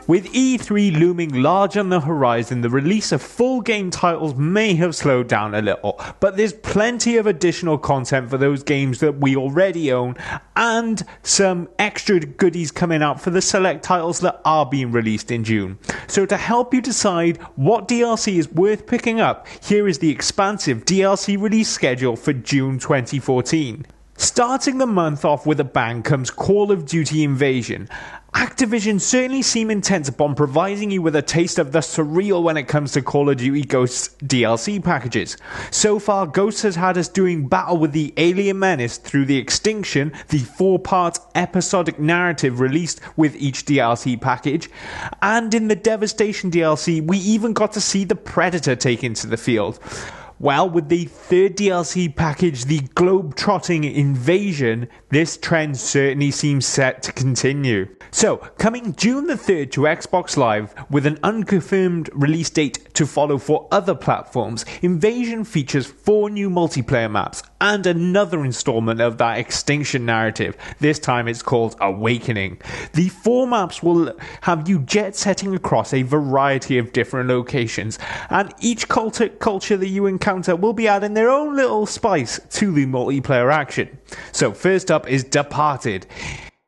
With E3 looming large on the horizon, the release of full game titles may have slowed down a little, but there's plenty of additional content for those games that we already own, and some extra goodies coming out for the select titles that are being released in June. So to help you decide what DLC is worth picking up, here is the Expansive DLC release schedule for June 2014. Starting the month off with a bang comes Call of Duty Invasion. Activision certainly seem intent upon providing you with a taste of the surreal when it comes to Call of Duty Ghosts DLC packages. So far, Ghosts has had us doing battle with the alien menace through the Extinction, the 4-part episodic narrative released with each DLC package, and in the Devastation DLC, we even got to see the Predator take into the field. Well, with the third DLC package, the globe-trotting Invasion, this trend certainly seems set to continue. So, coming June the 3rd to Xbox Live, with an unconfirmed release date to follow for other platforms, Invasion features 4 new multiplayer maps and another installment of that Extinction narrative. This time it's called Awakening. The 4 maps will have you jet-setting across a variety of different locations, and each culture that you encounter will be adding their own little spice to the multiplayer action. So first up is Departed.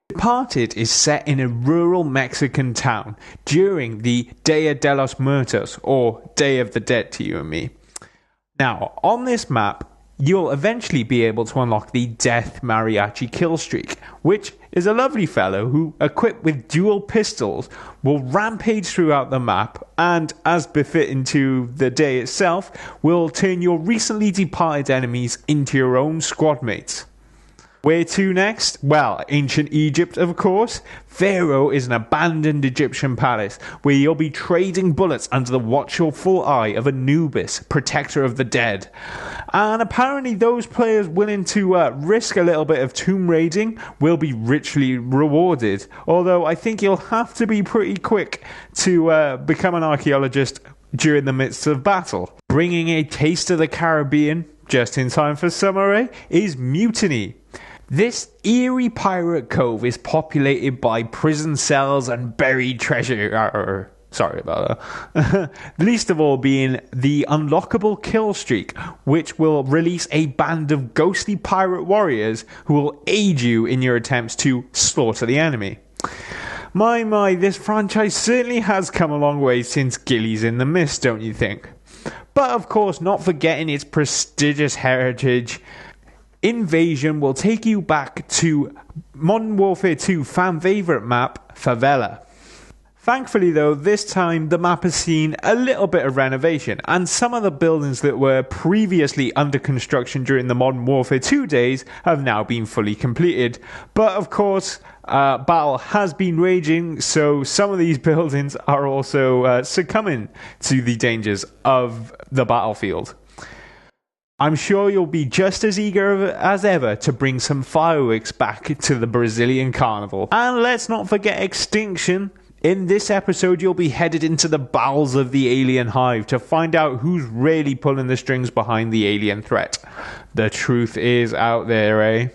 Departed is set in a rural Mexican town during the Dia de los Muertos, or Day of the Dead to you and me. Now, on this map, you'll eventually be able to unlock the Death Mariachi Killstreak, which is a lovely fellow who, equipped with dual pistols, will rampage throughout the map and, as befitting to the day itself, will turn your recently departed enemies into your own squad mates. Where to next? Well, ancient Egypt, of course. Pharaoh is an abandoned Egyptian palace where you'll be trading bullets under the watchful eye of Anubis, protector of the dead. And apparently those players willing to risk a little bit of tomb raiding will be richly rewarded, although I think you'll have to be pretty quick to become an archaeologist during the midst of battle. Bringing a taste of the Caribbean, just in time for summer, is Mutiny. This eerie pirate cove is populated by prison cells and buried treasure. Sorry about that. Least of all being the unlockable kill streak, which will release a band of ghostly pirate warriors who will aid you in your attempts to slaughter the enemy. My, this franchise certainly has come a long way since Gillies in the Mist, don't you think? But of course, not forgetting its prestigious heritage, Invasion will take you back to Modern Warfare 2 fan favourite map, Favela. Thankfully though, this time the map has seen a little bit of renovation, and some of the buildings that were previously under construction during the Modern Warfare 2 days have now been fully completed. But of course, battle has been raging, so some of these buildings are also succumbing to the dangers of the battlefield. I'm sure you'll be just as eager as ever to bring some fireworks back to the Brazilian carnival. And let's not forget Extinction. In this episode, you'll be headed into the bowels of the alien hive to find out who's really pulling the strings behind the alien threat. The truth is out there, eh?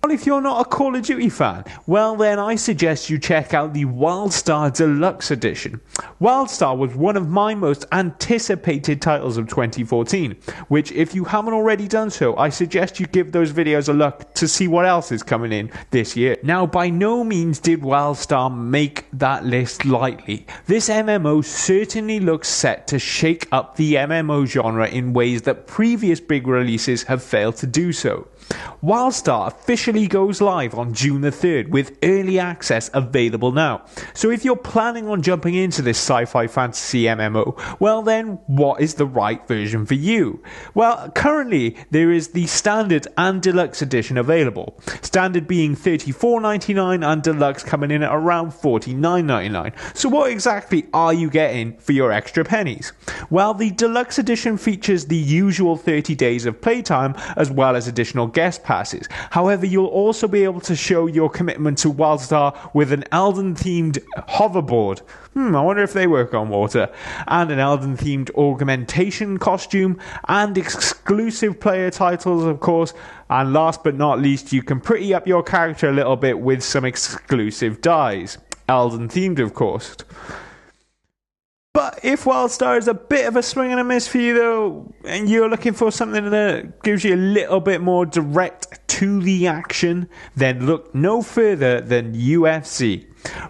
Well, if you're not a Call of Duty fan, well then I suggest you check out the Wildstar Deluxe Edition. Wildstar was one of my most anticipated titles of 2014, which if you haven't already done so, I suggest you give those videos a look to see what else is coming in this year. Now, by no means did Wildstar make that list lightly. This MMO certainly looks set to shake up the MMO genre in ways that previous big releases have failed to do so. Wildstar officially goes live on June the 3rd with early access available now. So if you're planning on jumping into this sci-fi fantasy MMO, well then, what is the right version for you? Well, currently there is the Standard and Deluxe Edition available. Standard being $34.99 and Deluxe coming in at around $49.99. So what exactly are you getting for your extra pennies? Well, the Deluxe Edition features the usual 30 days of playtime as well as additional guest passes. However, you'll also be able to show your commitment to Wildstar with an Elden-themed hoverboard. I wonder if they work on water. And an Elden-themed augmentation costume, and exclusive player titles, of course. And last but not least, you can pretty up your character a little bit with some exclusive dyes. Elden-themed, of course. But if Wildstar is a bit of a swing and a miss for you though, and you're looking for something that gives you a little bit more direct to the action, then look no further than UFC.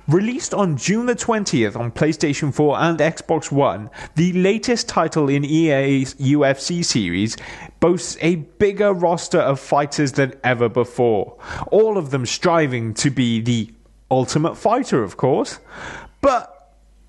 Released on June the 20th on PlayStation 4 and Xbox One, the latest title in EA's UFC series boasts a bigger roster of fighters than ever before, all of them striving to be the ultimate fighter, of course. But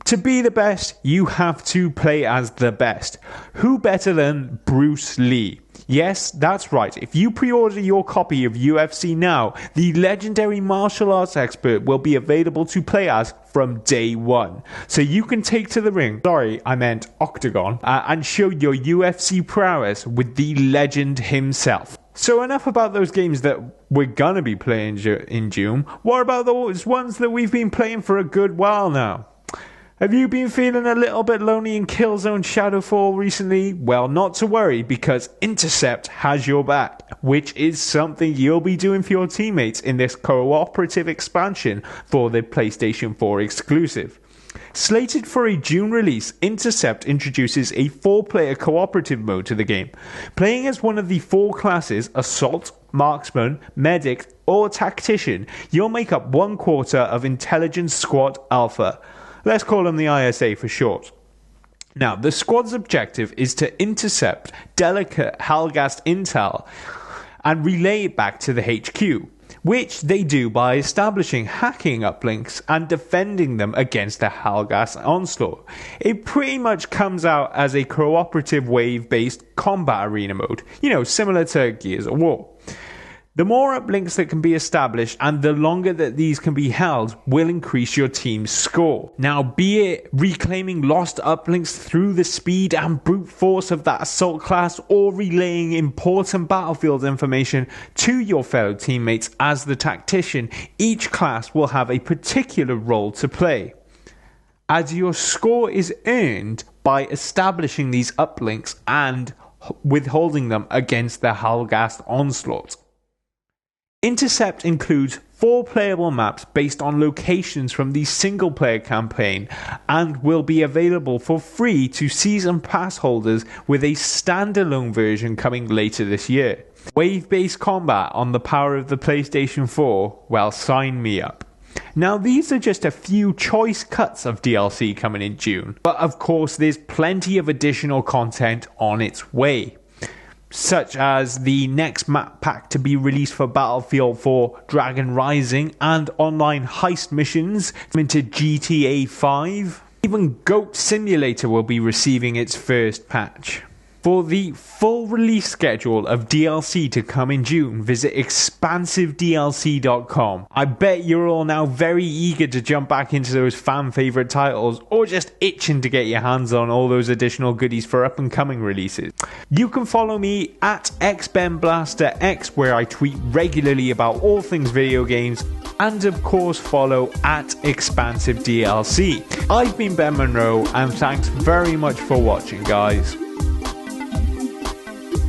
to be the best, you have to play as the best. Who better than Bruce Lee? Yes, that's right. If you pre-order your copy of UFC now, the legendary martial arts expert will be available to play as from day one. So you can take to the ring, octagon, and show your UFC prowess with the legend himself. So enough about those games that we're gonna be playing in June. What about those ones that we've been playing for a good while now? Have you been feeling a little bit lonely in Killzone Shadowfall recently? Well, not to worry, because Intercept has your back, which is something you'll be doing for your teammates in this cooperative expansion for the PlayStation 4 exclusive. Slated for a June release, Intercept introduces a 4-player cooperative mode to the game. Playing as one of the 4 classes, Assault, Marksman, Medic, or Tactician, you'll make up 1/4 of Intelligence Squad Alpha. Let's call them the ISA for short. Now, the squad's objective is to intercept delicate Halgast intel and relay it back to the HQ, which they do by establishing hacking uplinks and defending them against the Halgast onslaught. It pretty much comes out as a cooperative wave-based combat arena mode, similar to Gears of War. The more uplinks that can be established and the longer that these can be held will increase your team's score. Now, be it reclaiming lost uplinks through the speed and brute force of that assault class, or relaying important battlefield information to your fellow teammates as the tactician, each class will have a particular role to play, as your score is earned by establishing these uplinks and withholding them against the Halgast onslaught. Intercept includes 4 playable maps based on locations from the single-player campaign and will be available for free to Season Pass holders, with a standalone version coming later this year. Wave-based combat on the power of the PlayStation 4? Well, sign me up. Now, these are just a few choice cuts of DLC coming in June, but of course there's plenty of additional content on its way, such as the next map pack to be released for Battlefield 4 Dragon Rising and online heist missions into GTA 5. Even Goat Simulator will be receiving its first patch. For the full release schedule of DLC to come in June, visit expansivedlc.com. I bet you're all now very eager to jump back into those fan favourite titles, or just itching to get your hands on all those additional goodies for up and coming releases. You can follow me at xbenblasterx, where I tweet regularly about all things video games, and of course follow at Expansive DLC. I've been Ben Monroe, and thanks very much for watching, guys.